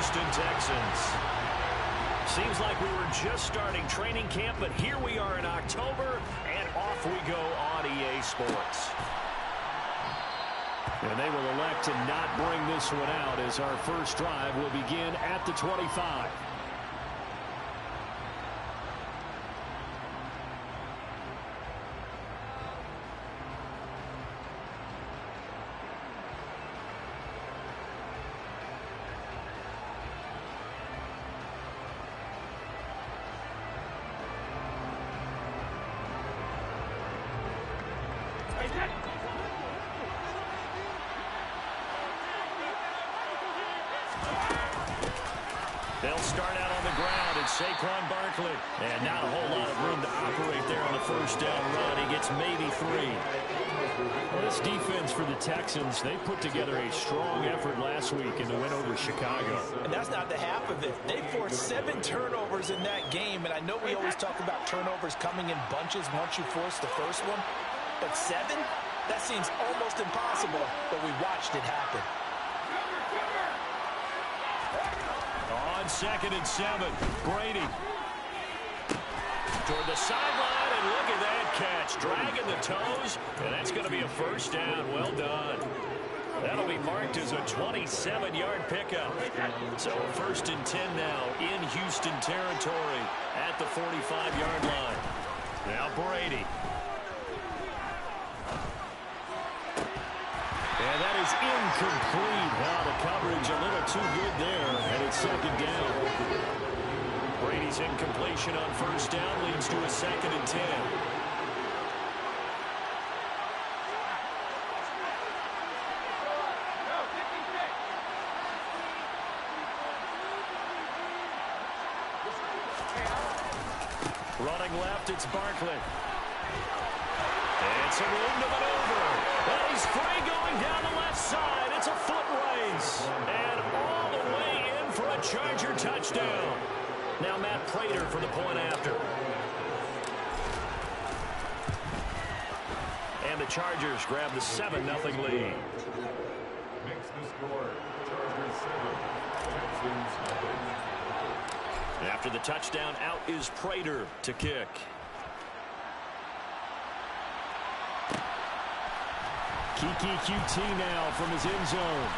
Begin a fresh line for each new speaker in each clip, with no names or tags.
Houston Texans. Seems like we were just starting training camp, but here we are in October, and off we go on EA Sports. And they will elect to not bring this one out as our first drive will begin at the 25. They'll start out on the ground, and Saquon Barkley. And not a whole lot of room to operate there on the first down run. He gets maybe 3. Well, this defense for the Texans, they put together a strong effort last week in the win over Chicago.
And that's not the half of it. They forced 7 turnovers in that game, and I know we always talk about turnovers coming in bunches once you force the first one. But 7? That seems almost impossible, but we watched it happen.
On 2nd and 7, Brady. Toward the sideline, and look at that catch. Dragging the toes, and that's going to be a first down. Well done. That'll be marked as a 27-yard pickup. So 1st and 10 now in Houston territory at the 45-yard line. Now Brady. And that is incomplete. Wow, the coverage a little too good there, and it's 2nd down. Brady's incompletion on 1st down leads to a 2nd and 10. Running left, it's Barkley. It's a room to maneuver. Well, he's free going down the left side. It's a foot race. And all the way in for a Charger touchdown. Now Matt Prater for the point after. And the Chargers grab the 7-0 lead.
Makes the score. Chargers 7. Texans 0.
After the touchdown, out is Prater to kick. Kiki QT now from his end zone.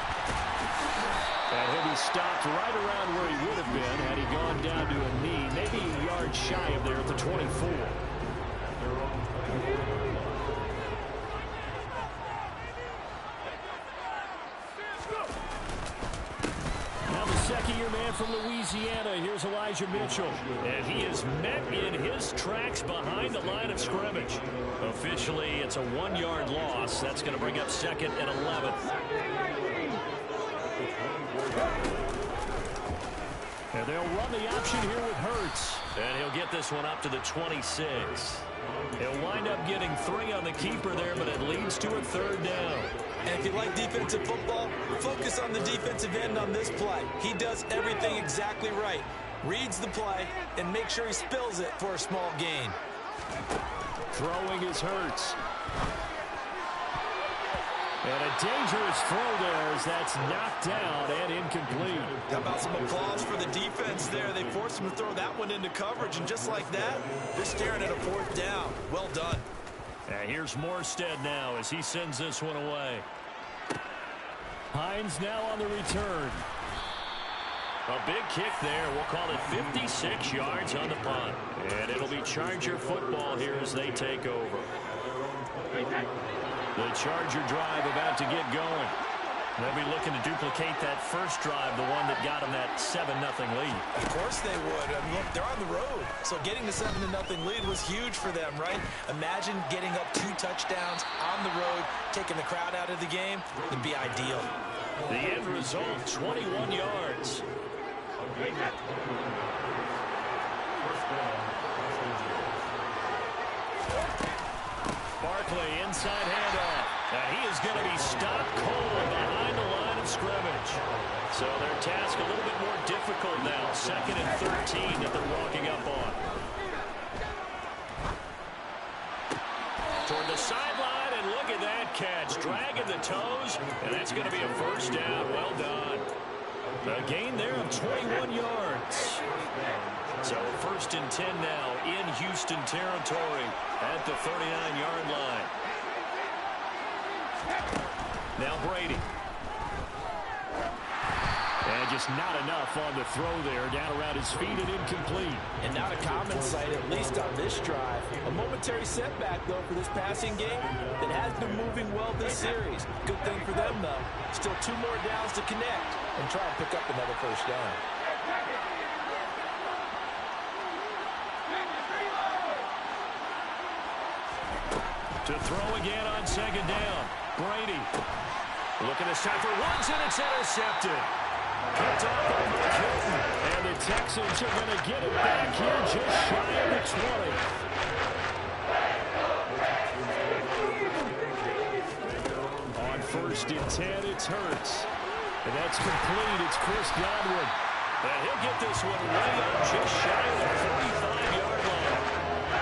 And he'll be stopped right around where he would have been had he gone down to a knee, maybe a yard shy of there at the 24. Now the second-year man from Louisiana, here's Elijah Mitchell. And he is met in his tracks behind the line of scrimmage. Officially, it's a 1-yard loss. That's going to bring up 2nd and 11. And they'll run the option here with Hurts. And he'll get this one up to the 26. He'll wind up getting 3 on the keeper there, but it leads to a 3rd down.
And if you like defensive football, focus on the defensive end on this play. He does everything exactly right. Reads the play and makes sure he spills it for a small gain.
Throwing is Hurts. And a dangerous throw there as that's knocked down and incomplete.
How about some applause for the defense there? They forced him to throw that one into coverage, and just like that, they're staring at a 4th down. Well done.
And here's Morstead now as he sends this one away. Hines now on the return. A big kick there. We'll call it 56 yards on the punt. And it'll be Charger football here as they take over. The Charger drive about to get going. They'll be looking to duplicate that first drive, the one that got them that 7-0 lead.
Of course they would. I mean, look, they're on the road. So getting the 7-0 lead was huge for them, right? Imagine getting up 2 touchdowns on the road, taking the crowd out of the game. It'd be ideal.
The end result, 21 yards. Barkley, inside handoff. And he is going to be stopped cold behind the line of scrimmage. So their task a little bit more difficult now. 2nd and 13 that they're walking up on. Toward the sideline, and look at that catch. Dragging the toes, and that's going to be a first down. Well done. A gain there of 21 yards. So first and 10 now in Houston territory at the 39-yard line. Now Brady. And just not enough on the throw there. Down around his feet and incomplete.
And not a common sight, at least on this drive. A momentary setback, though, for this passing game that has been moving well this series. Good thing for them, though. Still 2 more downs to connect and try and pick up another first down.
To throw again on second down. Brady. Looking this time for Woods, and it's intercepted. Picked off by Mike Hilton. And the Texans are going to get it back here just shy of the 20. On first and 10, it's Hurts. And that's complete. It's Chris Godwin. And he'll get this one way up just shy of the 45-yard line.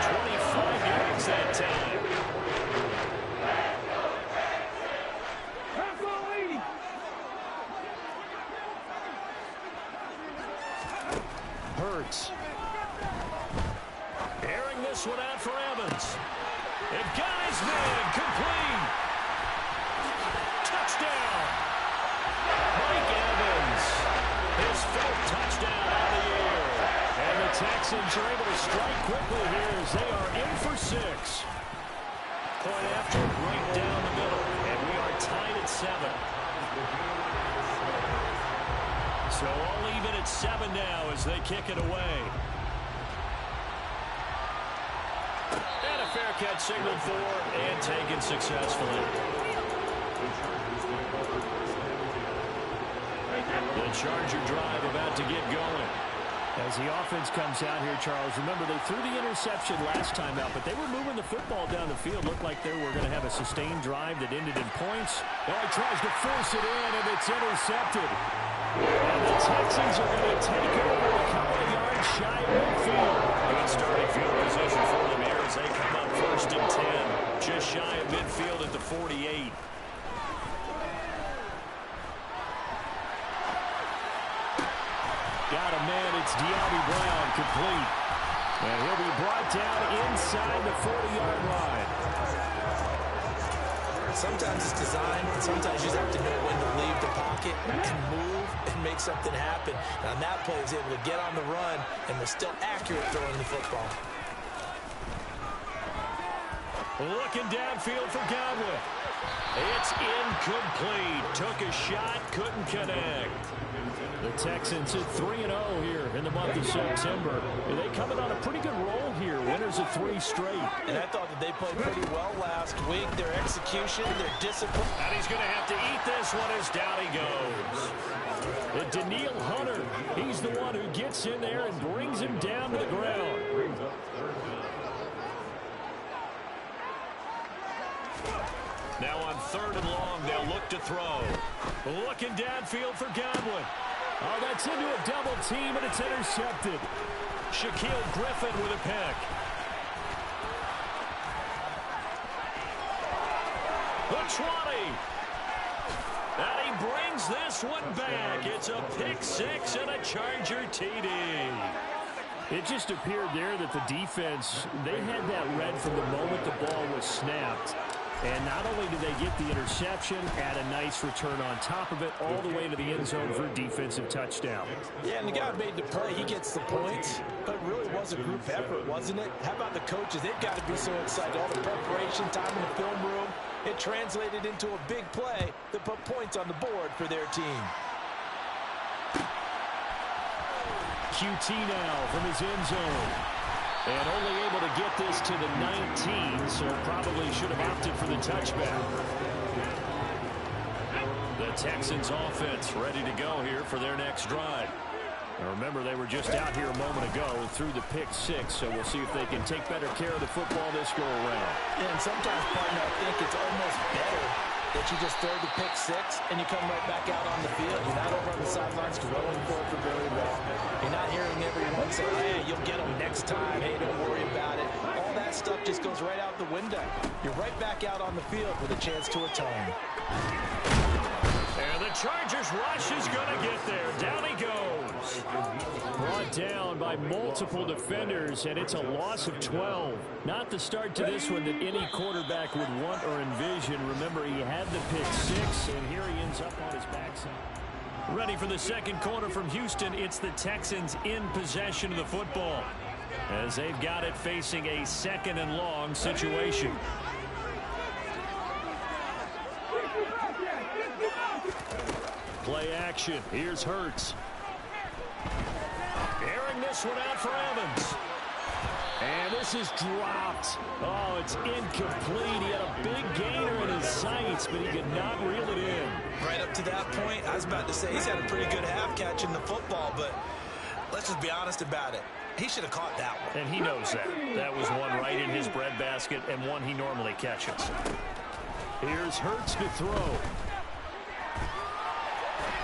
25 yards that time. Hurts. Airing this one out for Evans. And Guy's man complete. Touchdown. Mike Evans. His 4th touchdown out of the year. And the Texans are able to strike quickly here as they are in for 6. Point after right down the middle. And we are tied at 7. So all even at 7 now as they kick it away. And a fair catch signaled for and taken successfully. The Charger drive about to get going. As the offense comes out here, Charles, remember they threw the interception last time out, but they were moving the football down the field. Looked like they were going to have a sustained drive that ended in points. Oh, he tries to force it in, and it's intercepted. And the Texans are going to take over a couple of yards shy of midfield. Good starting field position for them here as they come up first and 10. Just shy of midfield at the 48. Got a man, it's De'Ami Brown, complete. And he'll be brought down inside the 40-yard line.
Sometimes it's design, and sometimes you just have to know when to leave the pocket and move and make something happen. And on that play, he was able to get on the run and was still accurate throwing the football.
Looking downfield for Godwin. It's incomplete. Took a shot, couldn't connect. The Texans at 3-0 here in the month of September. They coming on a pretty good roll here. Winners of 3 straight.
And I thought that they played pretty well last week. Their execution, their discipline.
And he's going to have to eat this one as down he goes. And Danielle Hunter, he's the one who gets in there and brings him down to the ground. Now on 3rd and long, they'll look to throw. Looking downfield for Godwin. Oh, that's into a double team, and it's intercepted. Shaquille Griffin with a pick. The 20. And he brings this one back. It's a pick 6 and a Charger TD. It just appeared there that the defense, they had that read from the moment the ball was snapped. And not only did they get the interception, add a nice return on top of it, all the way to the end zone for a defensive touchdown.
Yeah, and the guy made the play. He gets the points. But it really was a group effort, wasn't it? How about the coaches? They've got to be so excited. All the preparation, time in the film room. It translated into a big play that put points on the board for their team.
QT now from his end zone. And only able to get this to the 19, so probably should have opted for the touchback. The Texans offense ready to go here for their next drive. Now remember, they were just out here a moment ago through the pick 6, so we'll see if they can take better care of the football this go around.
Yeah, and sometimes, partner, I think it's almost better that you just throw the pick 6 and you come right back out on the field. You're not over on the sidelines dwelling for very well. You're not hearing everyone say, hey, you'll get them next time. Hey, don't worry about it. All that stuff just goes right out the window. You're right back out on the field with a chance to atone.
And the Chargers rush is going to get there. Down down by multiple defenders, and it's a loss of 12. Not the start to this one that any quarterback would want or envision. Remember, he had the pick 6, and here he ends up on his backside. Ready for the second quarter from Houston. It's the Texans in possession of the football, as they've got it facing a 2nd and long situation. Play action. Here's Hurts. Airing this one out for Evans. And this is dropped. Oh, it's incomplete. He had a big gainer in his sights, but he could not reel it in.
Right up to that point, I was about to say he's had a pretty good half catching the football, but let's just be honest about it. He should have caught that one.
And he knows that. That was one right in his breadbasket and one he normally catches. Here's Hurts to throw.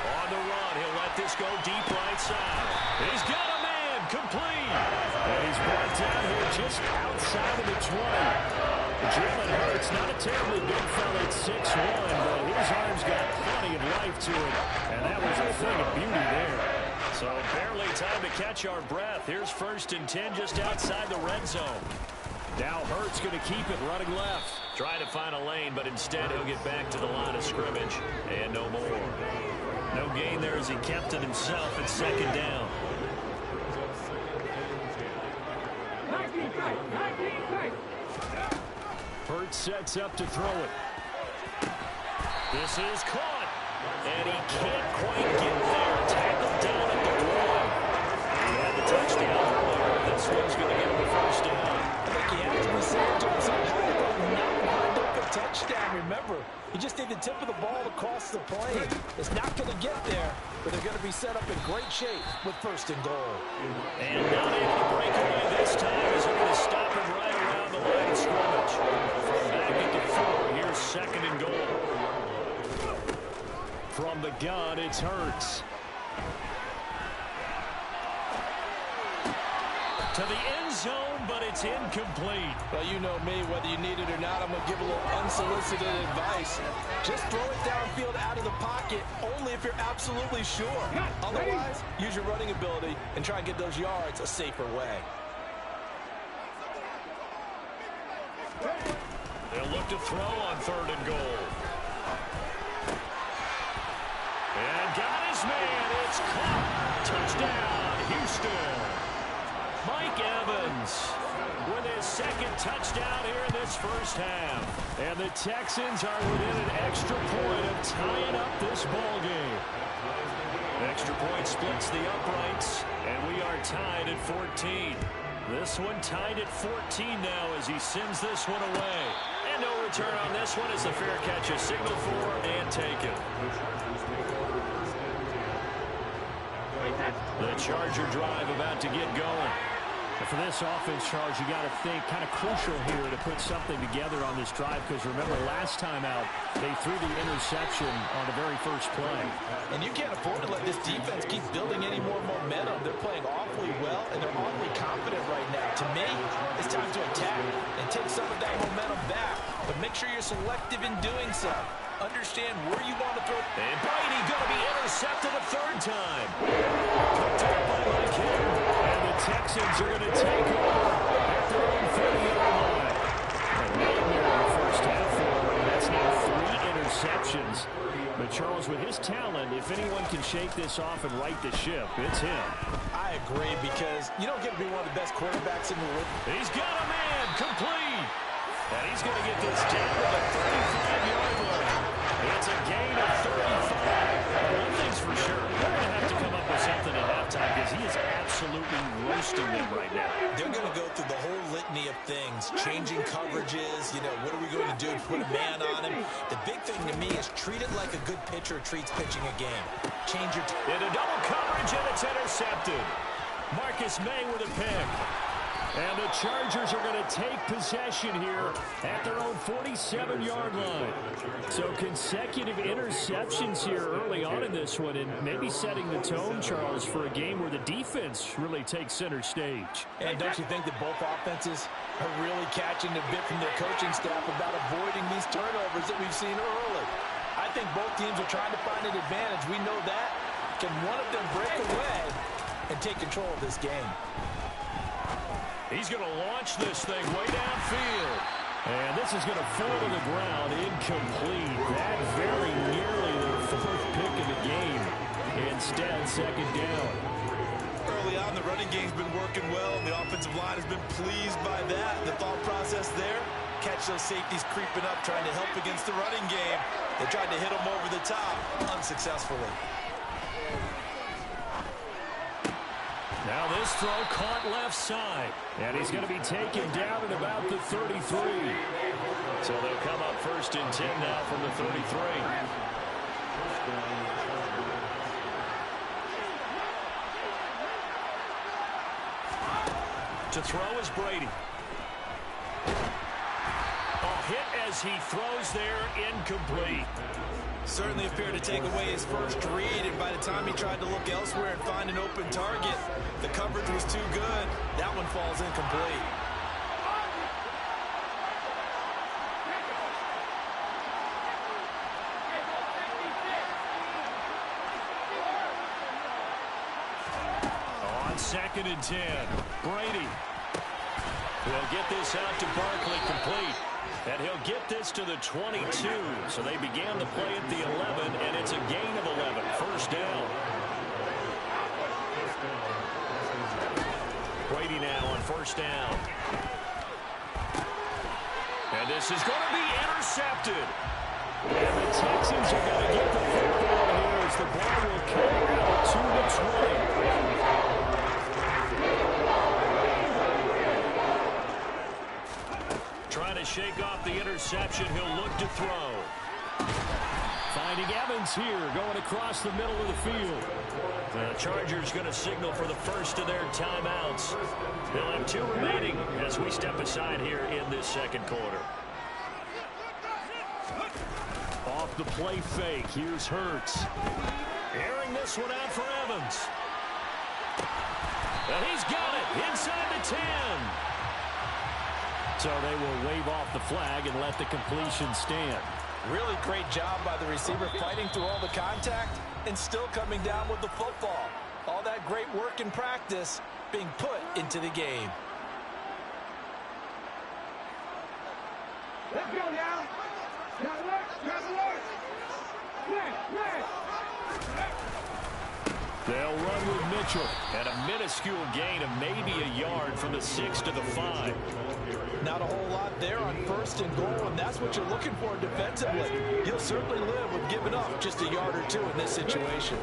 On the run, he'll let this go deep right side. He's got a man, complete. And he's brought down here just outside of the 20. Jalen Hurts, not a terribly big fella at 6'1", but his arm's got plenty of life to it. And that was a thing of beauty there. So barely time to catch our breath. Here's 1st and 10 just outside the red zone. Now Hurts going to keep it running left. Trying to find a lane, but instead he'll get back to the line of scrimmage. And no more. No gain there as he kept it himself at 2nd down. Hurts sets up to throw it. This is caught. And he can't quite get there. Tackled down at the 1. He had the touchdown earlier. This one's going to get him the 1st down.
I think he has to be saying to himself, how did they not wind up a touchdown? Remember, you just need the tip of the ball to cross the plane. It's not going to get there, but they're going to be set up in great shape with 1st and goal.
And not able to break away this time as they're going to stop him right around the line of scrimmage. From back at the 4, here's 2nd and goal. From the gun, it's Hurts. To the end zone, but it's incomplete.
Well, you know me, whether you need it or not, I'm going to give a little unsolicited advice. Just throw it downfield out of the pocket, only if you're absolutely sure. Otherwise, use your running ability and try and get those yards a safer way.
They'll look to throw on 3rd and goal. And got his man. It's caught. Touchdown, Houston. Mike Evans with his 2nd touchdown here in this 1st half. And the Texans are within an extra point of tying up this ball game. Extra point splits the uprights, and we are tied at 14. This one tied at 14 now as he sends this one away. And no return on this one as the fair catch is signaled for and taken. The Charger drive about to get going. And for this offense, Charles, you got to think kind of crucial here to put something together on this drive, because remember last time out they threw the interception on the very first play.
And you can't afford to let this defense keep building any more momentum. They're playing awfully well, and they're awfully confident right now. To me, it's time to attack and take some of that momentum back, but make sure you're selective in doing so. Understand where you want to throw.
And Brady going to be intercepted a 3rd time. Picked up by Mike Hill. And the Texans are going to take over at their own 30-yard line. A nightmare in the 1st half for him. That's now 3 interceptions. But Charles, with his talent, if anyone can shake this off and right the ship, it's him.
I agree, because you don't get to be one of the best quarterbacks in the league.
He's got a man, complete. And he's going to get this down to the 35-yard line. It's a gain of 35. One thing's for sure, they're going to have to come up with something at halftime, because he is absolutely roasting them right now.
They're going to go through the whole litany of things, changing coverages, what are we going to do to put a man on him? The big thing to me is treat it like a good pitcher treats pitching a game. Change your...
Into double coverage, and it's intercepted. Marcus May with a pick. And the Chargers are going to take possession here at their own 47-yard line. So consecutive interceptions here early on in this one, and maybe setting the tone, Charles, for a game where the defense really takes center stage.
And don't you think that both offenses are really catching a bit from their coaching staff about avoiding these turnovers that we've seen early? I think both teams are trying to find an advantage. We know that. Can one of them break away? and take control of this game.
He's going to launch this thing way downfield. And this is going to fall to the ground, incomplete. That very nearly their fourth pick of the game. Instead, second down.
Early on, the running game's been working well, and the offensive line has been pleased by that. The thought process there, catch those safeties creeping up, trying to help against the running game. They tried to hit them over the top, unsuccessfully.
Now this throw caught left side. And he's going to be taken down at about the 33. So they'll come up 1st and 10 now from the 33. To throw is Brady. A hit as he throws there, incomplete.
Certainly appeared to take away his first read, and by the time he tried to look elsewhere and find an open target, the coverage was too good. That one falls incomplete.
On 2nd and 10, Brady will get this out to Barkley, complete. And he'll get this to the 22. So they began the play at the 11, and it's a gain of 11. First down. Brady now on 1st down. And this is going to be intercepted. And the Texans are going to get the football here as the ball will carry out to the 20. Trying to shake off the interception. He'll look to throw. Finding Evans here, going across the middle of the field. The Chargers going to signal for the first of their timeouts. They'll have 2 remaining as we step aside here in this second quarter. Off the play fake, here's Hurts. Airing this one out for Evans. And he's got it inside the 10. So they will wave off the flag and let the completion stand.
Really great job by the receiver fighting through all the contact and still coming down with the football. All that great work in practice being put into the game.
Let's go now.
They'll run with Mitchell. And a minuscule gain of maybe a yard from the 6 to the 5.
Not a whole lot there on 1st and goal, and that's what you're looking for defensively. You'll certainly live with giving up just a yard or 2 in this situation.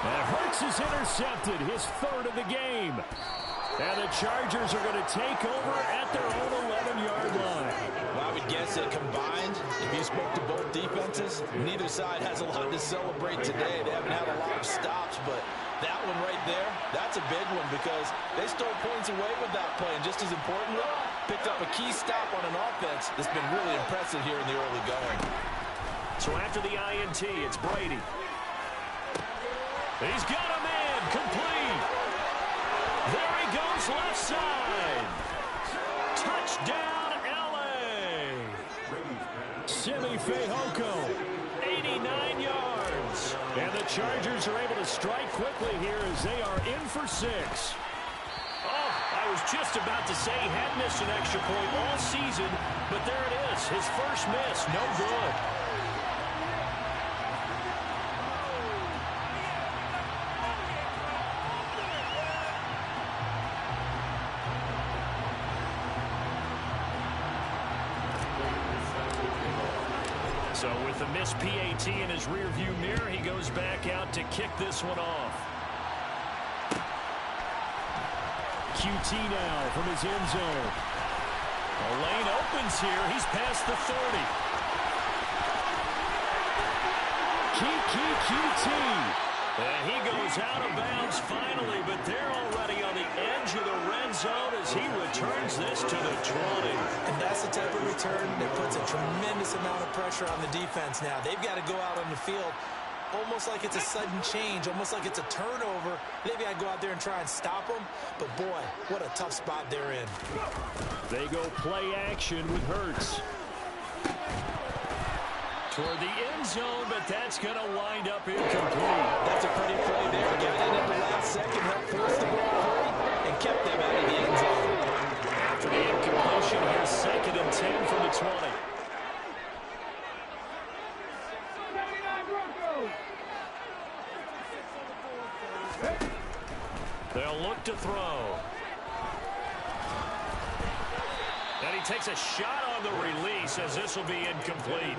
And Hurts is intercepted, his 3rd of the game. And the Chargers are going to take over at their own 11-yard line.
Well, I would guess that combined, if you spoke to both defenses, neither side has a lot to celebrate today. They haven't had a lot of stops, but that one right there, that's a big one because they stole points away with that play. And just as importantly, picked up a key stop on an offense that's been really impressive here in the early going.
So after the INT, it's Brady. He's got a man, complete. There he goes, left side. Touchdown, L.A. Simi Fehoko, 89 yards. And the Chargers are able to strike quickly here as they are in for 6. Oh, I was just about to say he had missed an extra point all season, but there it is, his first miss, no good. So with the missed PAT in his rearview mirror, he goes back out to kick this one off. QT now from his end zone. The lane opens here. He's past the 30. QT. And he goes out of bounds finally, but they're already on the edge of the red zone as he returns this to the 20.
And that's the type of return that puts a tremendous amount of pressure on the defense now. They've got to go out on the field almost like it's a sudden change, almost like it's a turnover. They've got to go out there and try and stop them. But, boy, what a tough spot they're in.
They go play action with Hurts. Toward the end zone, but that's going to wind up incomplete.
That's a pretty play there. got in at the last second, helped force the ball free, and kept them out of the end zone.
After the incompletion, here's 2nd and 10 from the 20. They'll look to throw. And he takes a shot on the release as this will be incomplete.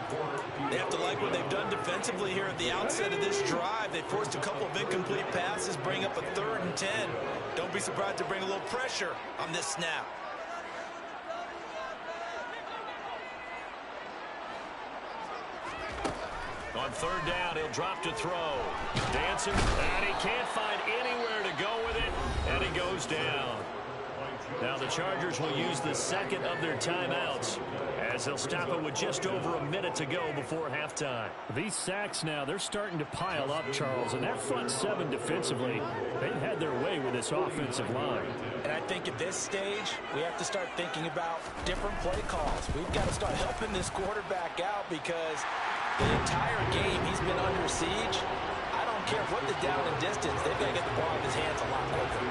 They have to like what they've done defensively here at the outset of this drive. They forced a couple of incomplete passes, bring up a 3rd and 10. Don't be surprised to bring a little pressure on this snap.
On 3rd down, he'll drop to throw. Dancing, and he can't find anywhere to go with it, and he goes down. Now the Chargers will use the 2nd of their timeouts as they'll stop it with just over a minute to go before halftime.
These sacks now, they're starting to pile up, Charles, and that front 7 defensively, they've had their way with this offensive line.
And I think at this stage, we have to start thinking about different play calls. We've got to start helping this quarterback out because the entire game he's been under siege. I don't care what the down and distance, they've got to get the ball in his hands a lot quicker.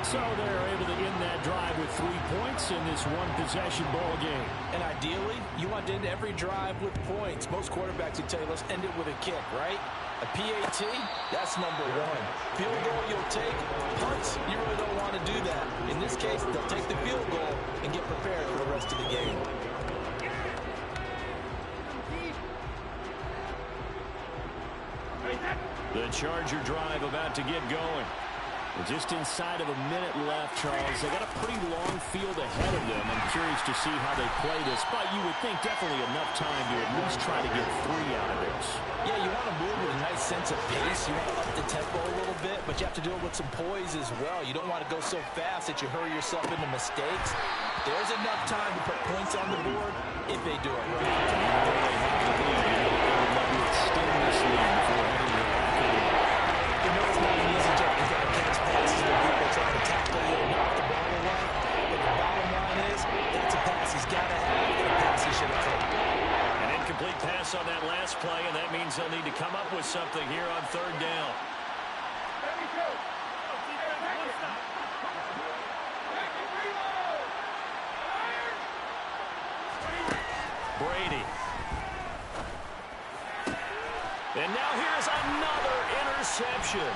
So they're able to end that drive with 3 points in this one-possession ball game.
And ideally, you want to end every drive with points. Most quarterbacks would tell you, let's end it with a kick, right? A PAT, that's number 1. Field goal you'll take. Punts, you really don't want to do that. In this case, they'll take the field goal and get prepared for the rest of the game.
The Charger drive about to get going.
Just inside of a minute left, Charles. They got a pretty long field ahead of them. I'm curious to see how they play this, but you would think definitely enough time to at least try to get 3 out of this.
Yeah, you want to move with a nice sense of pace. You want to up the tempo a little bit, but you have to do it with some poise as well. You don't want to go so fast that you hurry yourself into mistakes. There's enough time to put points on the board if they do it right.
Extend this lead before heading to the back end.
You know it's not an easy job. You've got to catch passes when people try to tackle you and knock the ball away. But the bottom line is, that's a pass he's got to have and a pass he should have taken.
An incomplete pass on that last play, and that means they'll need to come up with something here on 3rd down. Brady. And now here's another interception.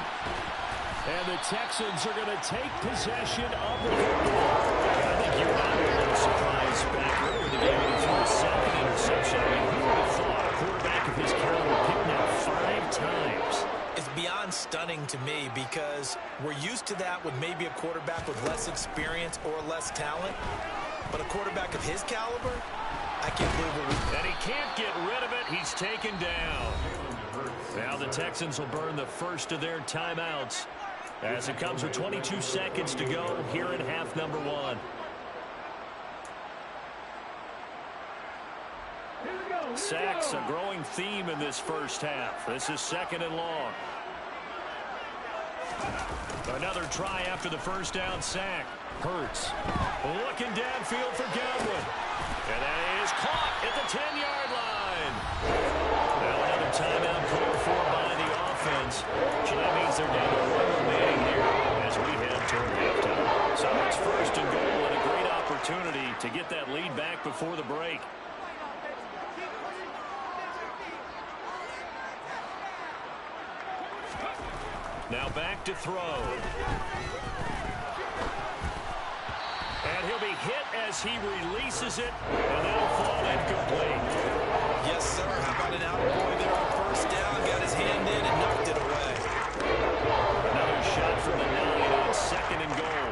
And the Texans are going to take possession of the football.
I think you and I were a little surprised back earlier in the game when he threw a 2nd interception. I mean, who would have thought a quarterback of his caliber picked now 5 times?
It's beyond stunning to me because we're used to that with maybe a quarterback with less experience or less talent. But a quarterback of his caliber, I can't believe it.
And he can't get rid of it. He's taken down. Now the Texans will burn the first of their timeouts as it comes with 22 seconds to go here in half number 1. Sacks, a growing theme in this first half. This is 2nd and long. Another try after the first down sack. Hurts looking downfield for Godwin. And that is caught at the 10-yard line. Now another timeout called for by the offense. So that means they're down to 1 remaining here as we head toward halftime. So it's 1st and goal and a great opportunity to get that lead back before the break. Now back to throw. And he'll be hit as he releases it, and that'll fall incomplete.
Yes, sir. How about an out-boy there on 1st down? Got his hand in and knocked it away.
Another shot from the 9 on 2nd and goal.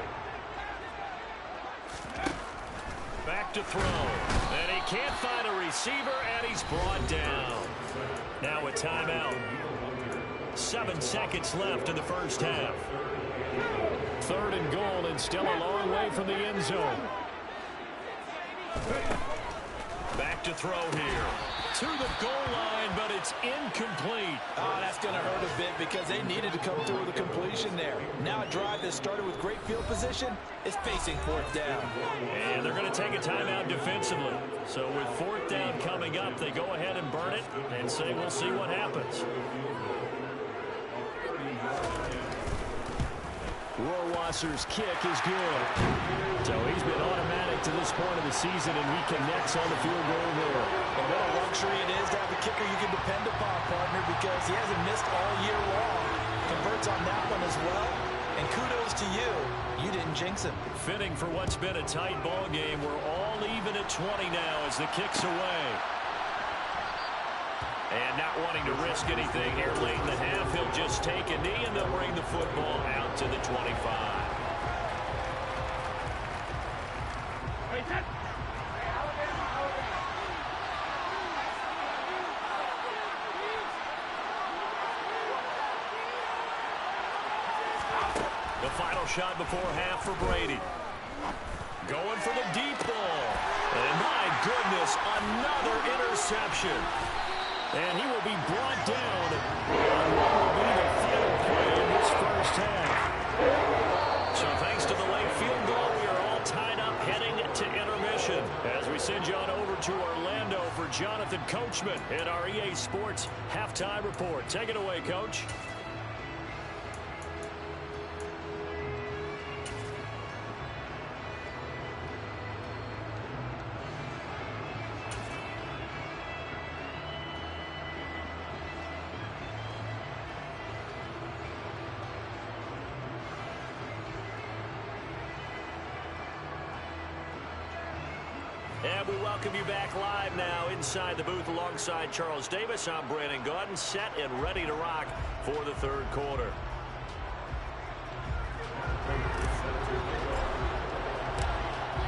Back to throw. And he can't find a receiver, and he's brought down. Now a timeout. 7 seconds left in the first half.
3rd and goal and still a long way from the end zone.
Back to throw here. To the goal line, but it's incomplete.
Oh, that's going to hurt a bit because they needed to come through with a completion there. Now a drive that started with great field position is facing 4th down.
And they're going to take a timeout defensively. So with 4th down coming up, they go ahead and burn it and say we'll see what happens.
Schlosser's kick is good. So he's been automatic to this point of the season, and he connects on the field goal there.
And what a luxury it is to have a kicker you can depend upon, partner, because he hasn't missed all year long. Converts on that one as well. And kudos to you. You didn't jinx him.
Fitting for what's been a tight ball game. We're all even at 20 now as the kick's away. And not wanting to risk anything here late in the half, he'll just take a knee and they'll bring the football out to the 25. The final shot before half for Brady. Going for the deep ball. And my goodness, another interception. And he will be brought down on what will be the final play in this first half. So thanks to the late field goal, we are all tied up heading to intermission. As we send you on over to Orlando for Jonathan Coachman in our EA Sports Halftime Report. Take it away, Coach. And we welcome you back live now inside the booth alongside Charles Davis. I'm Brandon Gaudin, set and ready to rock for the third quarter.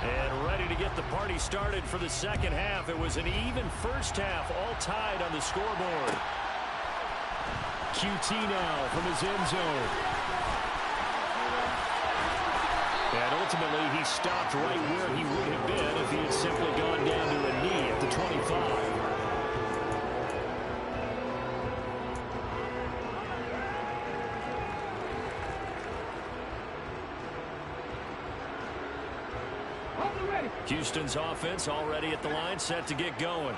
And ready to get the party started for the second half. It was an even first half, all tied on the scoreboard. QT now from his end zone. And ultimately, he stopped right where he would have been if he had simply gone down to a knee at the 25. Houston's offense already at the line, set to get going.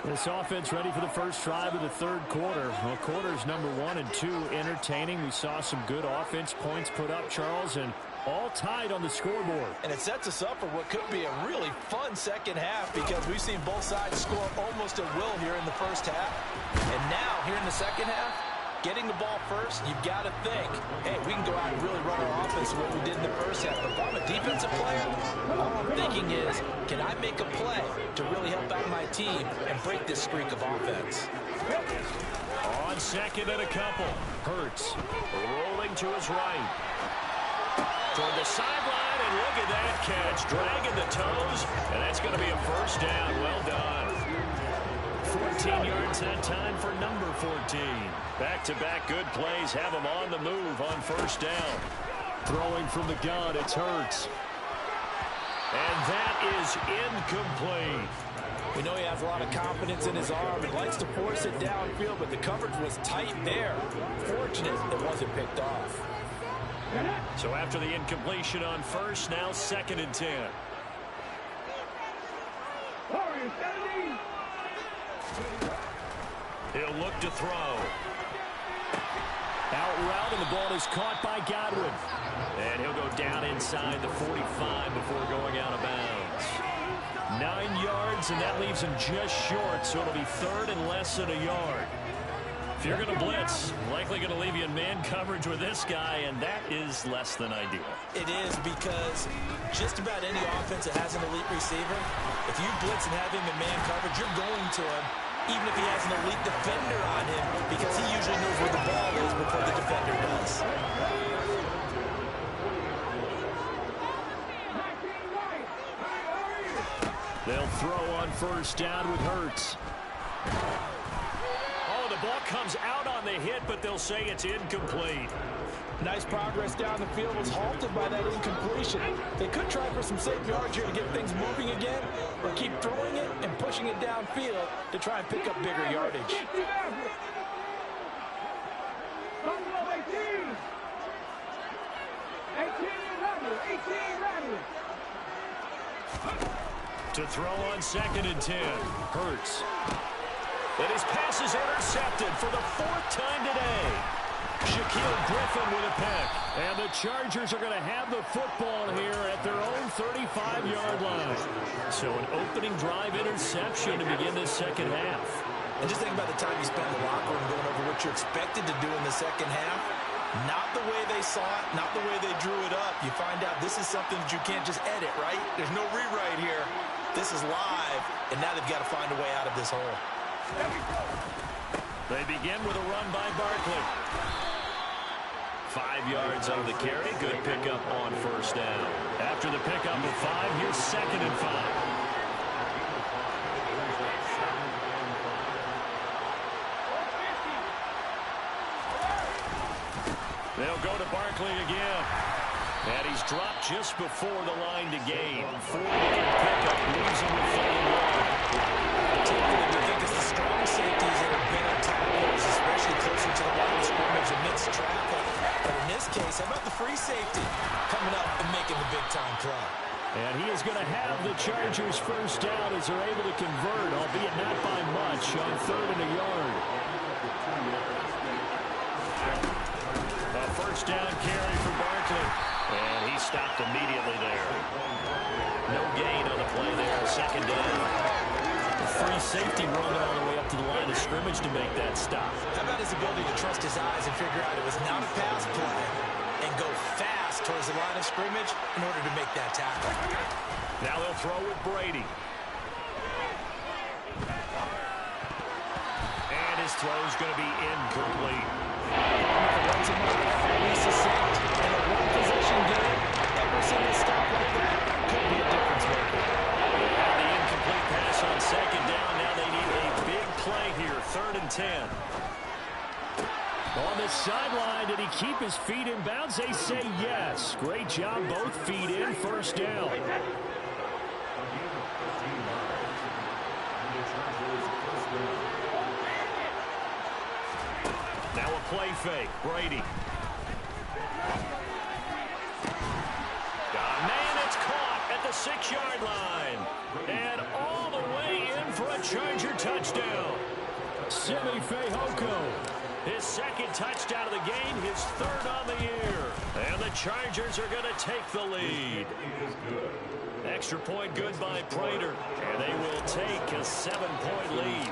This offense ready for the first drive of the third quarter. Well, quarters number 1 and 2 entertaining. We saw some good offense points put up, Charles, and all tied on the scoreboard.
And it sets us up for what could be a really fun second half because we've seen both sides score almost at will here in the first half. And now, here in the second half, getting the ball first, you've got to think, hey, we can go out and really run our offense what we did in the first half. But if I'm a defensive player, all I'm thinking is, can I make a play to really help out my team and break this streak of offense?
On second and a couple, Hurts rolling to his right. Toward the sideline, and look at that catch. Dragging the toes, and that's going to be a first down. Well done. 14 yards that time for number 14. Back-to-back good plays have him on the move on first down.
Throwing from the gun, it's Hurts.
And that is incomplete.
We know he has a lot of confidence in his arm and likes to force it downfield, but the coverage was tight there. Fortunate it wasn't picked off.
So after the incompletion on first, now second and 10. He'll look to throw.
Out route, and the ball is caught by Godwin.
And he'll go down inside the 45 before going out of bounds. 9 yards, and that leaves him just short, so it'll be third and less than a yard. If you're going to blitz, likely going to leave you in man coverage with this guy, and that is less than ideal.
It is because just about any offense that has an elite receiver, if you blitz and have him in man coverage, you're going to him, even if he has an elite defender on him, because he usually knows where the ball is before the defender does.
They'll throw on first down with Hurts.
The ball comes out on the hit, but they'll say it's incomplete.
Nice progress down the field was halted by that incompletion. They could try for some safe yards here to get things moving again, or keep throwing it and pushing it downfield to try and pick up bigger yardage.
To throw on second and 10, Hurts. And his pass is intercepted for the 4th time today. Shaquille Griffin with a pick. And the Chargers are going to have the football here at their own 35-yard line. So an opening drive interception to begin this second half.
And just think about the time you spent in the locker room going over what you're expected to do in the second half. Not the way they saw it, not the way they drew it up. You find out this is something that you can't just edit, right? There's no rewrite here. This is live, and now they've got to find a way out of this hole.
They begin with a run by Barkley. 5 yards on the carry. Good pickup on first down. After the pickup of 5, here's 2nd and 5. They'll go to Barkley again. And he's dropped just before the line to gain. 4-yard pickup, losing the final one.
Typically, we think it's the strong safeties that are better tacklers, especially closer to the line of scrimmage amidst traffic. But in this case, how about the free safety coming up and making the big-time play?
And he is going to have the Chargers first down as they're able to convert, albeit not by much, on 3rd and a yard. A first down carry for Barkley. And he stopped immediately there. No gain on the play there. 2nd down. The free safety running all the way up to the line of scrimmage to make that stop.
How about his ability to trust his eyes and figure out it was not a pass play and go fast towards the line of scrimmage in order to make that tackle.
Now they'll throw with Brady. And his throw is going to be incomplete.
Fairly succinct in a one-possession game. Every single stop like that could be a difference maker.
And the incomplete pass on 2nd down. Now they need a big play here. 3rd and 10. On the sideline, did he keep his feet in bounds? They say yes. Great job, both feet in. First down. Now a play fake. Brady. Man, it's caught at the 6-yard line. And all the way in for a Charger touchdown. Simi Fehoko. His 2nd touchdown of the game, his 3rd on the year. And the Chargers are going to take the lead. Extra point good by Prater. And they will take a 7-point lead.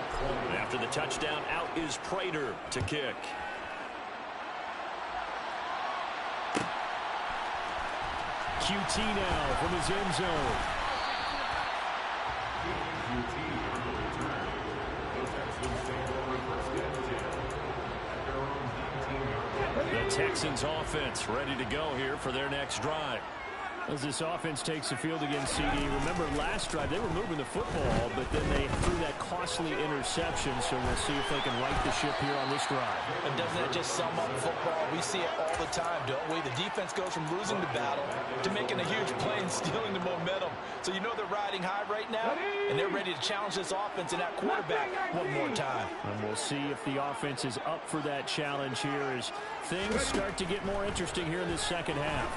After the touchdown, out is Prater to kick. QT now from his end zone. The Texans offense ready to go here for their next drive. As this offense takes the field against CD, remember last drive they were moving the football, but then they threw that costly interception, so we'll see if they can right the ship here on this drive.
And doesn't that just sum up football? We see it all the time, don't we? The defense goes from losing the battle to making a huge play and stealing the momentum. So you know they're riding high right now, and they're ready to challenge this offense and that quarterback one more time.
And we'll see if the offense is up for that challenge here as things start to get more interesting here in this second half.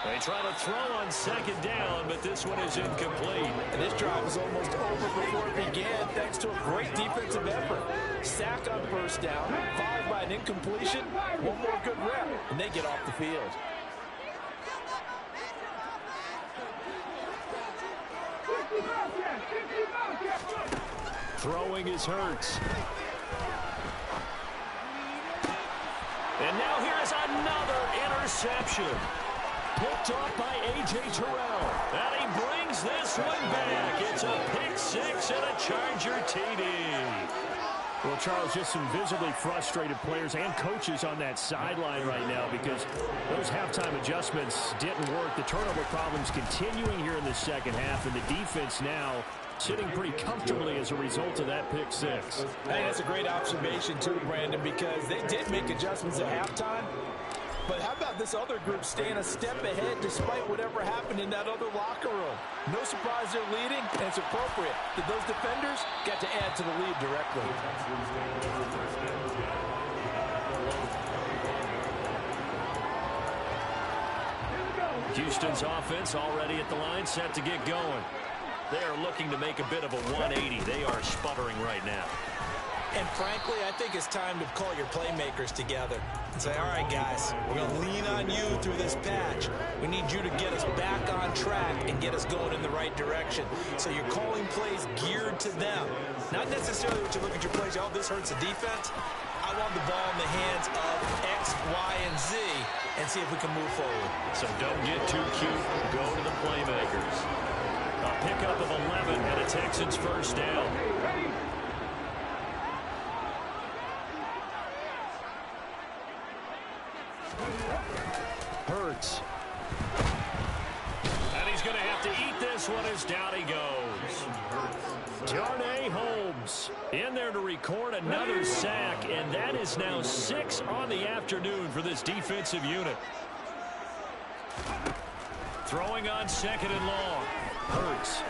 They try to throw on 2nd down, but this one is incomplete.
And this drive was almost over before it began thanks to a great defensive effort. Sack on first down, followed by an incompletion, one more good rep, and they get off the field.
Throwing is Hurts. And now here is another interception. Picked off by A.J. Terrell. And he brings this one back. It's a pick 6 and a Charger TD. Well, Charles, just some visibly frustrated players and coaches on that sideline right now because those halftime adjustments didn't work. The turnover problems continuing here in the second half, and the defense now sitting pretty comfortably as a result of that pick 6.
I think that's a great observation, too, Brandon, because they did make adjustments at halftime. But how about this other group staying a step ahead despite whatever happened in that other locker room? No surprise they're leading, and it's appropriate that those defenders got to add to the lead directly.
Houston's offense already at the line, set to get going. They are looking to make a bit of a 180. They are sputtering right now.
And frankly, I think it's time to call your playmakers together and say, all right, guys, we're going to lean on you through this patch. We need you to get us back on track and get us going in the right direction. So you're calling plays geared to them. Not necessarily what you look at your plays, oh, this hurts the defense. I want the ball in the hands of X, Y, and Z and see if we can move forward.
So don't get too cute. Go to the playmakers. A pickup of 11 and a Texans first down.
Hurts.
And he's going to have to eat this one as down he goes. Darnay Holmes in there to record another sack, and that is now 6 on the afternoon for this defensive unit. Throwing on 2nd and long.
Hurts.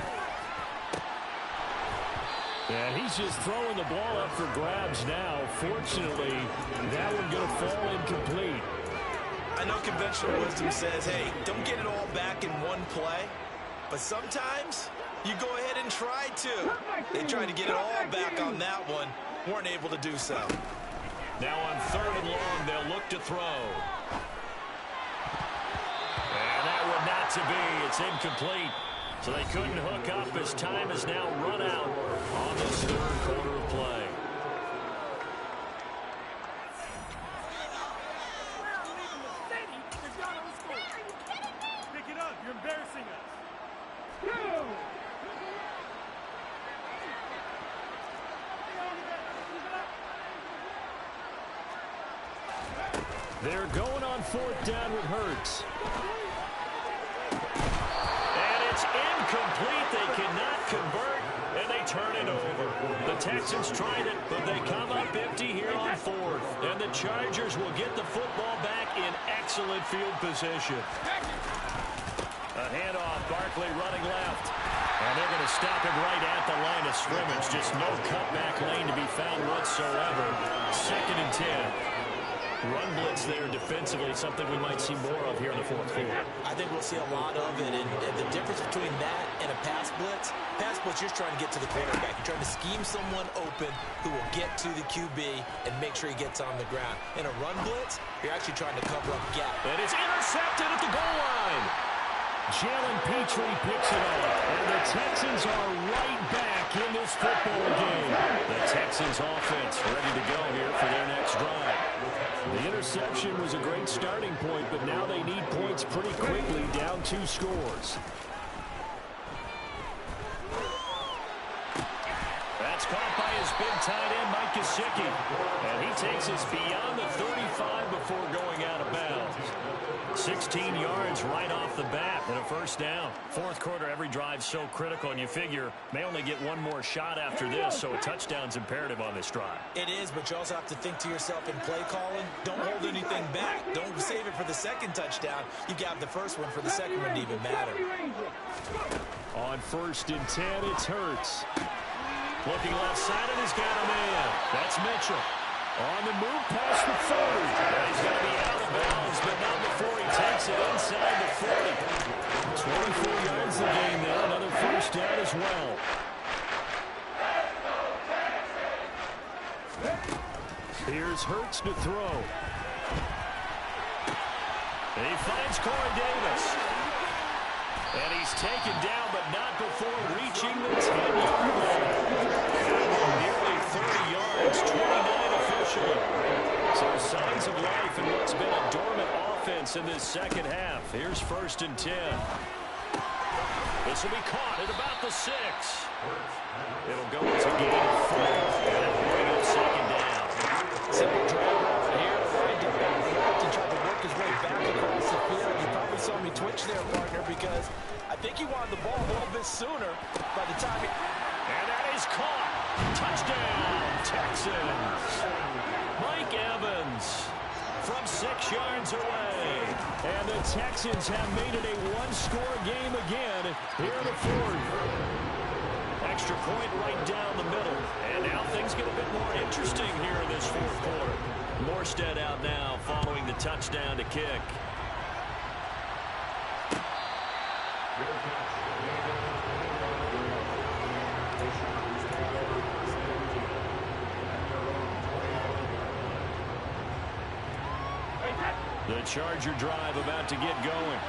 And he's just throwing the ball up for grabs now. Fortunately, that one going to fall incomplete.
I know conventional wisdom says, hey, don't get it all back in one play. But sometimes you go ahead and try to. They tried to get it all back on that one. Weren't able to do so.
Now on 3rd and long, they'll look to throw. And that one not to be. It's incomplete. So they couldn't hook up as time is now run out on this 3rd quarter of play.
Pick it up. You're embarrassing us.
They're going on 4th down with Hurts.
And it's incomplete. They cannot convert, and they turn it over. The Texans tried it, but they come up empty here on 4th. And the Chargers will get the football back in excellent field position. A handoff, Barkley running left. And they're going to stop him right at the line of scrimmage. Just no cutback lane to be found whatsoever. 2nd and 10. Run blitz there defensively, something we might see more of here in the 4th quarter.
I think we'll see a lot of it. And the difference between that and a pass blitz, you're trying to get to the quarterback. You're trying to scheme someone open who will get to the QB and make sure he gets on the ground. In a run blitz, you're actually trying to cover up a gap.
And it's intercepted at the goal line.
Jalen Petrie picks it up, and the Texans are right back in this football game.
The Texans offense ready to go here for their next drive.
The interception was a great starting point, but now they need points pretty quickly, down 2 scores.
That's caught by his big tight end, Mike Gesicki. And he takes us beyond the 35 before going out of bounds. 16 yards right off the bat and a first down. 4th quarter, every drive so critical, and you figure may only get one more shot after this, so a touchdown's imperative on this drive.
It is, but you also have to think to yourself in play calling, don't hold anything back. Don't save it for the 2nd touchdown. You got the first one for the 2nd one to even matter.
On 1st and 10, it's Hurts.
Looking left side, and he's got a man. That's Mitchell.
On the move past the 40.
He's going to be out of bounds, but not before he takes it inside the 40.
24 yards the game there. Another first down as well. Here's Hurts to throw.
And he finds Corey Davis. And he's taken down, but not before reaching the 10-yard line. Nearly 30 yards, 29 officially. So signs of life in what's been a dormant offense in this second half. Here's 1st and 10. This will be caught at about the 6. It'll go to gain of 4. And it'll bring up 2nd down.
Simple drag off here, right to back left and try to work his way back across the field. You probably saw me twitch there, partner, because I think he wanted the ball a little bit sooner by the time he...
And that is caught. Touchdown, Texans. Mike Evans from 6 yards away.
And the Texans have made it a one-score game again here in the 4th.
Extra point right down the middle. And now things get a bit more interesting here in this 4th quarter. Morstead out now following the touchdown to kick. The Charger drive about to get going.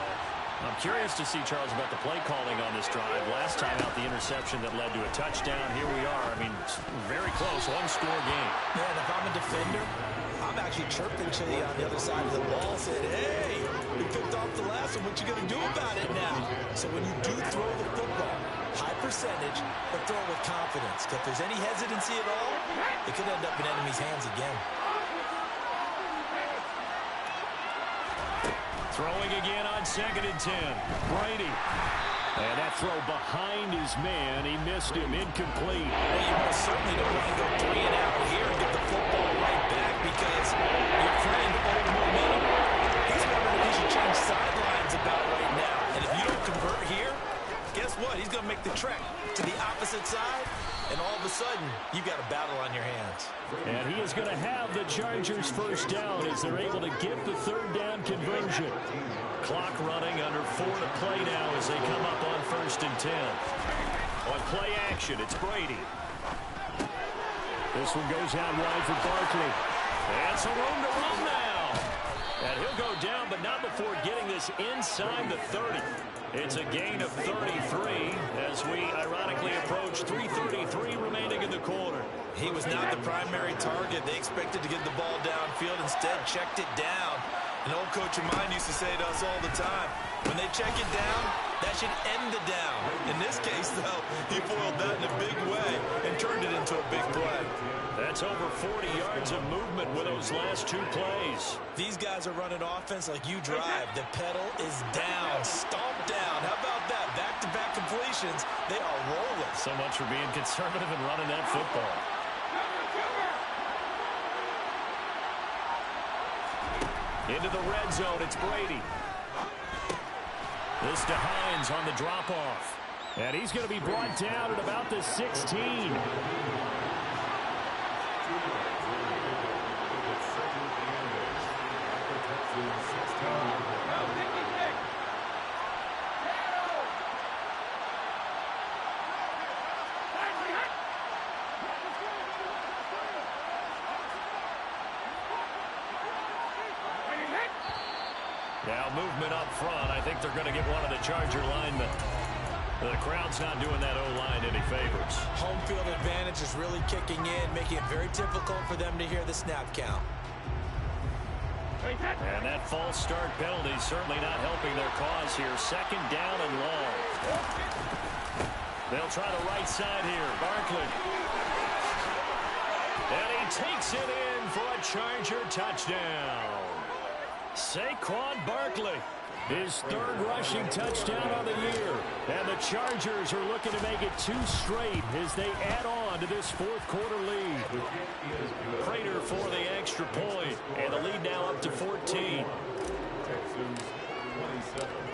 I'm curious to see, Charles, about the play calling on this drive. Last time out, the interception that led to a touchdown. Here we are. I mean, very close, one-score game.
Yeah, and if I'm a defender, I'm actually chirping to you on the other side of the ball, saying, hey, we picked off the last one. What you going to do about it now? So when you do throw the football, high percentage, but throw it with confidence. If there's any hesitancy at all, it could end up in enemy's hands again.
Throwing again on 2nd and 10. Brady. And that throw behind his man. He missed him. Incomplete.
Well, you most certainly don't want to go 3 and out here and get the football right back because you're trying to hold momentum. He's wondering if he should change sidelines about right now. And if you don't convert here, guess what? He's going to make the trek to the opposite side, and all of a sudden, you've got a battle on your hands.
And he is going to have the Chargers first down as they're able to get the 3rd down conversion.
Clock running, under 4 to play now as they come up on 1st and 10. On play action, it's Brady.
This one goes out wide for Barkley.
And some room to run now. And he'll go down, but not before getting this inside the 30. It's a gain of 33 as we ironically approach 3:33 remaining in the quarter.
He was not the primary target. They expected to get the ball downfield. Instead, checked it down. An old coach of mine used to say to us all the time, when they check it down, that should end the down. In this case, though, he foiled that in a big way and turned it into a big play.
That's over 40 yards of movement with those last 2 plays.
These guys are running offense like you drive. The pedal is down, stomp down. How about that? Back-to-back completions. They are rolling.
So much for being conservative and running that football. Into the red zone, it's Brady. This to Hines on the drop-off.
And he's going to be brought down at about the 16.
Now movement up front. I think they're going to get one of the Charger linemen. The crowd's not doing that O-line any favors.
Home field advantage is really kicking in, making it very difficult for them to hear the snap count.
And that false start penalty certainly not helping their cause here. 2nd down and long. They'll try the right side here. Barkley. And he takes it in for a Charger touchdown. Saquon Barkley.
His 3rd rushing touchdown on the year. And the Chargers are looking to make it 2 straight as they add on to this 4th quarter lead.
Prater for the extra point. And the lead now up to 14.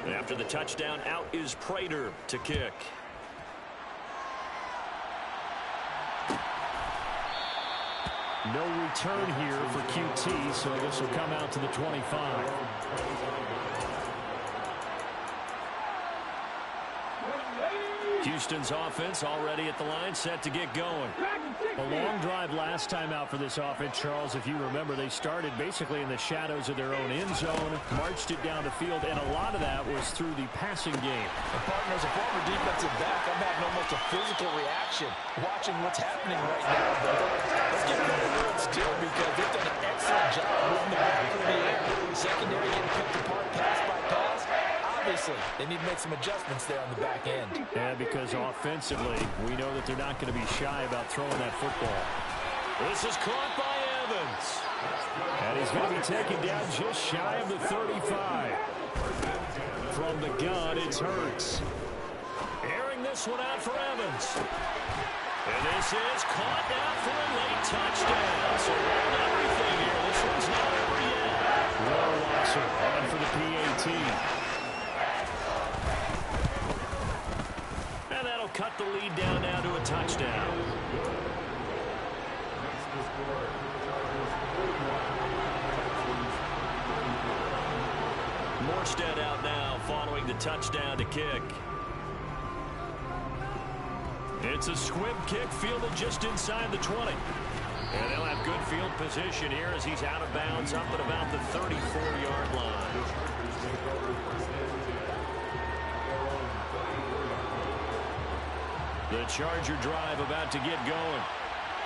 After the touchdown, out is Prater to kick.
No return here for QT, so this will come out to the 25.
Houston's offense already at the line, set to get going.
A long drive last time out for this offense, Charles. If you remember, they started basically in the shadows of their own end zone, marched it down the field, and a lot of that was through the passing game.
And partner, as a former defensive back, I'm having almost a physical reaction watching what's happening right now. But let's give them a word still because they've done an excellent job moving the ball through the air. Secondary getting picked apart pass by pass. Obviously, they need to make some adjustments there on the back end.
Yeah, because offensively, we know that they're not going to be shy about throwing that football.
This is caught by Evans.
And he's going to be taken down just shy of the 35. From the gun, it's Hurts.
Airing this one out for Evans. And this is caught now for a late touchdown. So hold everything here. This one's not over yet.
Warwasser on for the PAT.
And that'll cut the lead down now to a touchdown. Morstead out now following the touchdown to kick. It's a squib kick fielded just inside the 20. And they'll have good field position here as he's out of bounds up at about the 34-yard line. The Charger drive about to get going.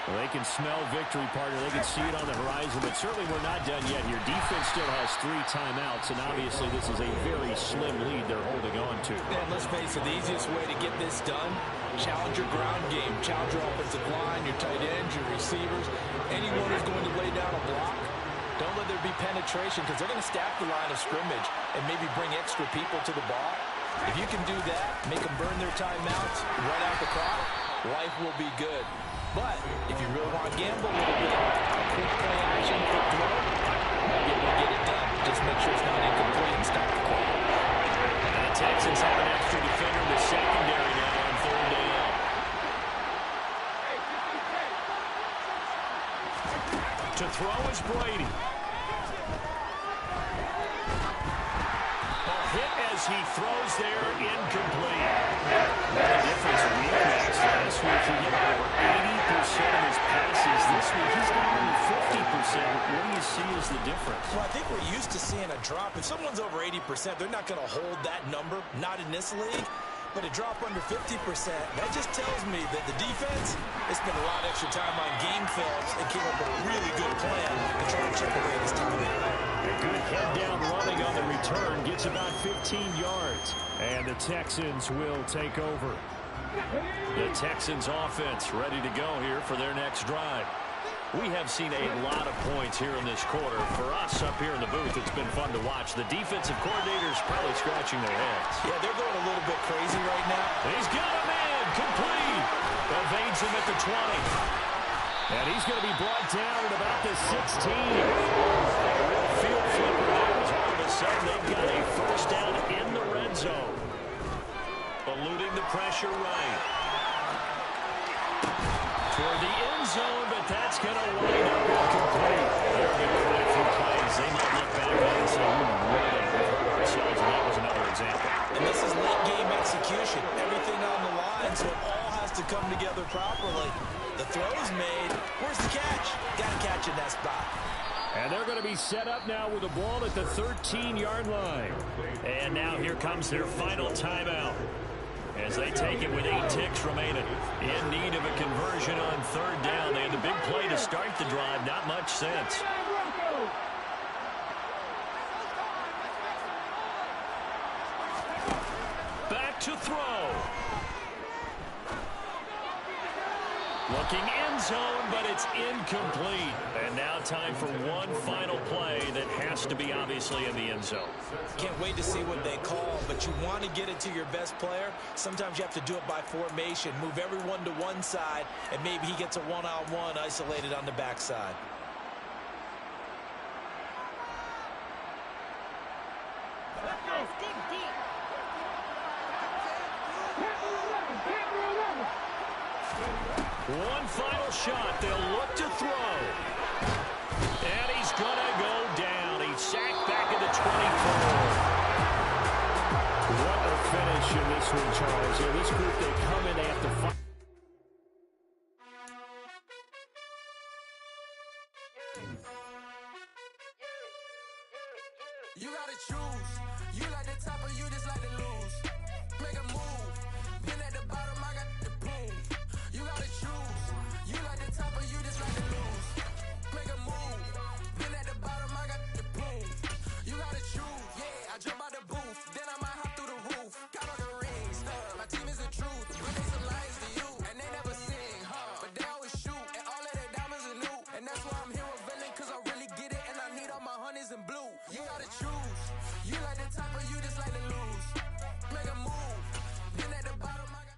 Well, they can smell victory, partner. They can see it on the horizon, but certainly we're not done yet here. Defense still has 3 timeouts, and obviously this is a very slim lead they're holding on to.
And let's face it, the easiest way to get this done, challenge your ground game, challenge your offensive line, your tight ends, your receivers, anyone who's going to lay down a block. Don't let there be penetration because they're going to stack the line of scrimmage and maybe bring extra people to the ball. If you can do that, make them burn their timeouts, run out the clock, life will be good. But if you really want to gamble a little bit, quick play action, quick throw, might be able to get it done. Just make sure it's not incomplete and stop the clock.
The Texans have an extra defender in the secondary now on 3rd down. To throw is Brady. Hit as he throws there, incomplete. What a difference a week makes. Last week he hit over 80% of his passes. This week he's got only 50%. What do you see as the difference?
Well, I think we're used to seeing a drop. If someone's over 80%, they're not going to hold that number, not in this league. But a drop under 50%, that just tells me that the defense has spent a lot of extra time on game films and came up with a really good plan to try to chip away this time.
A good head down running on the return, gets about 15 yards. And the Texans will take over. The Texans offense ready to go here for their next drive. We have seen a lot of points here in this quarter. For us up here in the booth, it's been fun to watch. The defensive coordinators probably scratching their heads.
Yeah, they're going a little bit crazy right now.
He's got a man, complete. Evades him at the 20. And he's going to be brought down at about the 16. A real field flipper there as all of a sudden they've got a first down in the red zone. Eluding the pressure right. Toward the end zone, but that's going to wind up incomplete. There have been quite a few plays they might look back on and say, really, we've hurt ourselves, and that was another example.
And this is late game execution. Everything on the line, so it all has to come together properly. The throw's made. Where's the catch? Got to catch in that spot.
And they're going to be set up now with the ball at the 13-yard line. And now here comes their final timeout as they take it with 8 ticks remaining. In need of a conversion on 3rd down. They had the big play to start the drive. Not much sense. Back to throw. Looking end zone, but it's incomplete. And now time for one final play that has to be obviously in the end zone.
Can't wait to see what they call, but you want to get it to your best player. Sometimes you have to do it by formation. Move everyone to one side, and maybe he gets a one-on-one isolated on the backside.
One final shot. They'll look to throw. And he's going to go down. He's sacked back at the 24. What a finish in this one, Charles. Yeah, this group, they come in after five.
You gotta choose. You like the top or you just like to lose. Make a move. Been at the bottom, I got the boom. You gotta choose. You like the top or you just like to lose. Make a move. Been at the bottom, I got the boom. You gotta choose. Yeah, I jump out the booth. Then I might hop through the roof. Got all the rings. My team is the truth. But they some lies to you. And they never sing, but they always shoot. And all of their diamonds are new. And that's why I'm here with villain, cause I really get it. And I need all my honeys in blue. You gotta choose. You like the top or you just like to lose. Make a move. Been at the bottom, I got...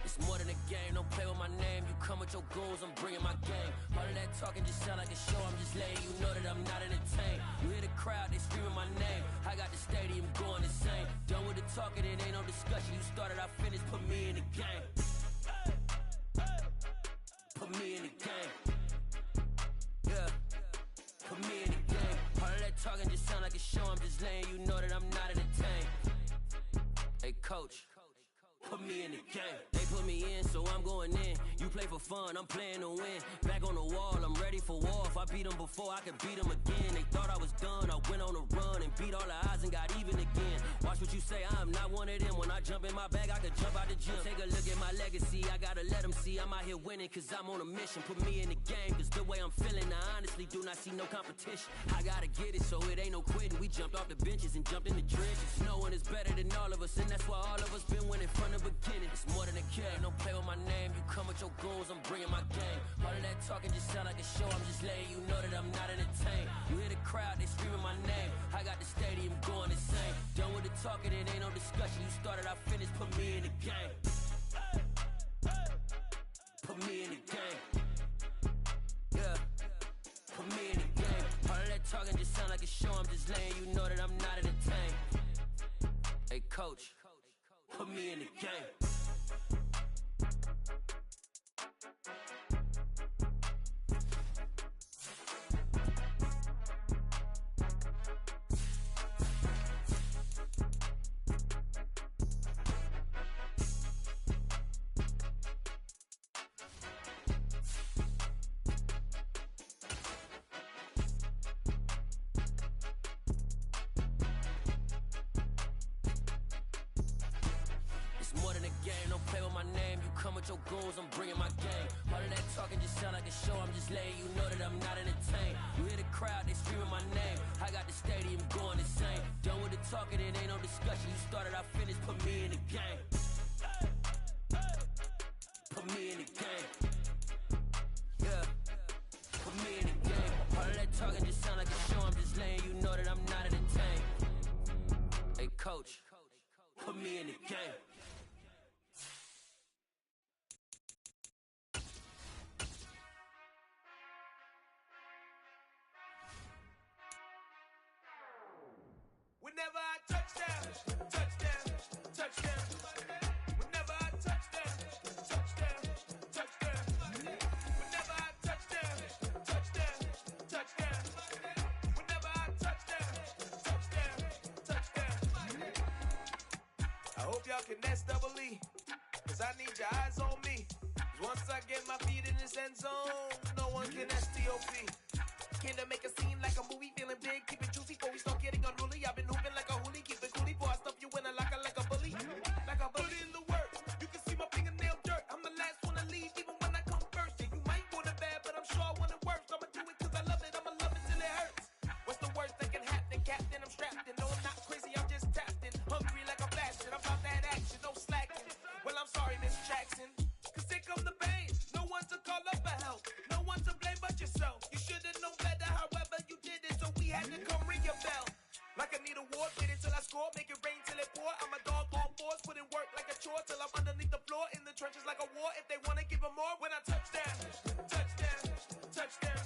It's more than a game, don't play with my name. You come with your goals, I'm bringing my game. All of that talking just sound like a show, I'm just letting you know that I'm not entertained. You hear the crowd, they screaming my name. I got the stadium going insane. Done with the talking, it ain't no discussion. You started, I finished, put me in the game. Put me in the game. Yeah. Put me in the game. All of that talking just sound like a show. I'm just letting you know that I'm not entertained. Hey, coach. Put me in the game. They put me in, so I'm going in. You play for fun, I'm playing to win. Back on the wall, I'm ready for war. If I beat them before, I can beat them again. They thought I was done, I went on a run and beat all the odds and got even again. Watch what you say, I'm not one of them. When I jump in my bag, I could jump out the gym. Take a look at my legacy, I gotta let them see I'm out here winning, cause I'm on a mission. Put me in the game, cause the way I'm feeling, I honestly do not see no competition. I gotta get it, so it ain't no quitting. We jumped off the benches and jumped in the trenches. No one is better than all of us, and that's why all of us been winning from the beginning. It's more than a game, don't play with my name. You come with your goons, I'm bringing my game. All of that talking just sound like a show. I'm just letting you know that I'm not entertained. You hear the crowd, they screaming my name. I got the stadium going insane. Done with the talking, it ain't no discussion. You started, I finished, put me in the game. Put me in the game. Yeah. Put me in the game. All of that talking just sound like a show. I'm just letting you know that I'm not entertained. Hey, coach. Put me in the game. Your goons, I'm bringing my game. All of that talking just sound like a show. I'm just letting you know that I'm not entertained. You hear the crowd, they screaming my name. I got the stadium going insane. Done with the talking, it ain't no discussion. You started, I finished, put me in the game. Put me in the game. Yeah. Put me in the game. All of that talking just sound like a show. I'm just letting you know that I'm not entertained. Hey, coach, put me in the game.
Whenever I touchdown, touchdown, touchdown. Whenever I touchdown, touchdown, touchdown. Whenever I touchdown, touchdown, touchdown. Whenever I touchdown, touchdown, touchdown. I hope y'all can S-double-E, cause I need your eyes on me. Cause once I get my feet in this end zone, no one can S-T-O-P. Came to make a scene like a movie, feeling big, keep it juicy before we start getting unruly. I've been hooping like a hoolie, keep it coolie, before I stuff you in a locker like a bully. Like I put in the work, you can see my fingernail dirt. I'm the last one to leave, even when I come first. Yeah, you might want it bad, but I'm sure I want it worse. I'ma do it cause I love it, I'ma love it till it hurts. What's the worst that can happen, Captain? I'm strapped in, no I'm not crazy, I'm just tapped in. Hungry like a bastard, I'm about that action, no slacking. Well, I'm sorry, Miss Jackson, cause here come the pain. No one to call up for help, no one to blame but yourself. You should've known better, however you did it, so we had to come ring your bell. Like I need a war, get it till I score, make it rain till it pour. I'm a dog on fours, put in work like a chore till I'm underneath the floor, in the trenches like a war. If they wanna give them more, when I touchdown, touchdown, touchdown.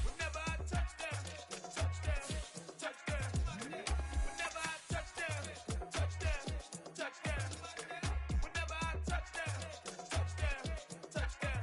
Whenever I touchdown, touchdown, touchdown. Whenever I touchdown, touchdown, touchdown. Whenever I touchdown, touchdown, touchdown.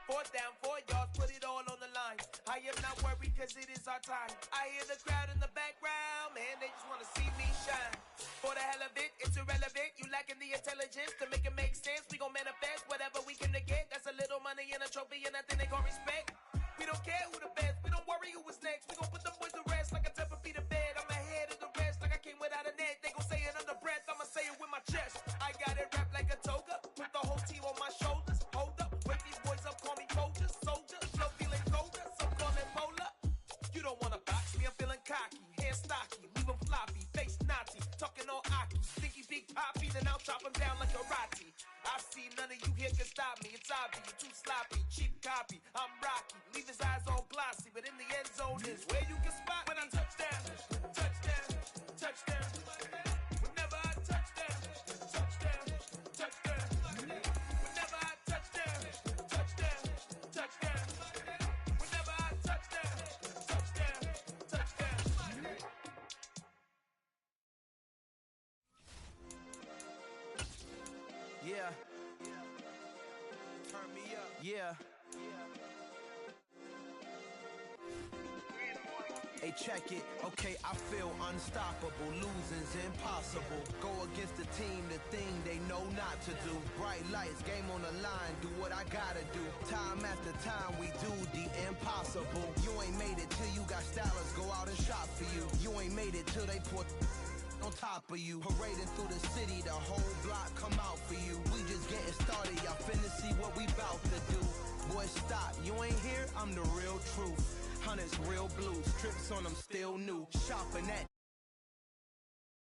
4th down, 4 yards, put it all on the line. I am not worried cause it is our time. I hear the crowd in the background, man, they just wanna see me shine. For the hell of it, it's irrelevant. You lacking the intelligence to make it make sense. We gon' manifest whatever we can to get. That's a little money and a trophy and nothing they call respect. We don't care who the best, we don't worry who was next. We gon' put the boys to rest like a Tempur-Pedic to bed. I'm ahead of the rest like I came without a net. They gon' say it under breath, I'ma say it with my chest. I got it wrapped like a toga, put the whole team on my shoulders. Hold up, wake these boys up, call me soldiers, soldiers. Flow feeling colder, some call it polar. You don't wanna box me, I'm feeling cocky. Hair stocky, leave them floppy, face Nazi. Talking all aki, stinky big poppy, then I'll chop them down like a roti. I see none of you here can stop me. It's obvious, you're too sloppy, cheap copy. I'm Rocky, leave his eyes all glossy, but in the end zone is where you can spot when I touchdown, touchdown, touchdown. Whenever I touchdown, touchdown, touchdown. Whenever I touchdown, touchdown, touchdown. Whenever I touchdown, touchdown, touchdown. Yeah. Turn me Yeah. Hey, check it. Okay, I feel unstoppable. Losing's impossible. Go against the team, the thing they know not to do. Bright lights, game on the line, do what I gotta do. Time after time, we do the impossible. You ain't made it till you got stylers go out and shop for you. You ain't made it till they put on top of you. Parading through the city, the whole block come out for you. We just getting started, y'all finna see what we bout to do. Boy, stop, you ain't here, I'm the real truth. Hunters, real blues, trips on them still new. Shopping at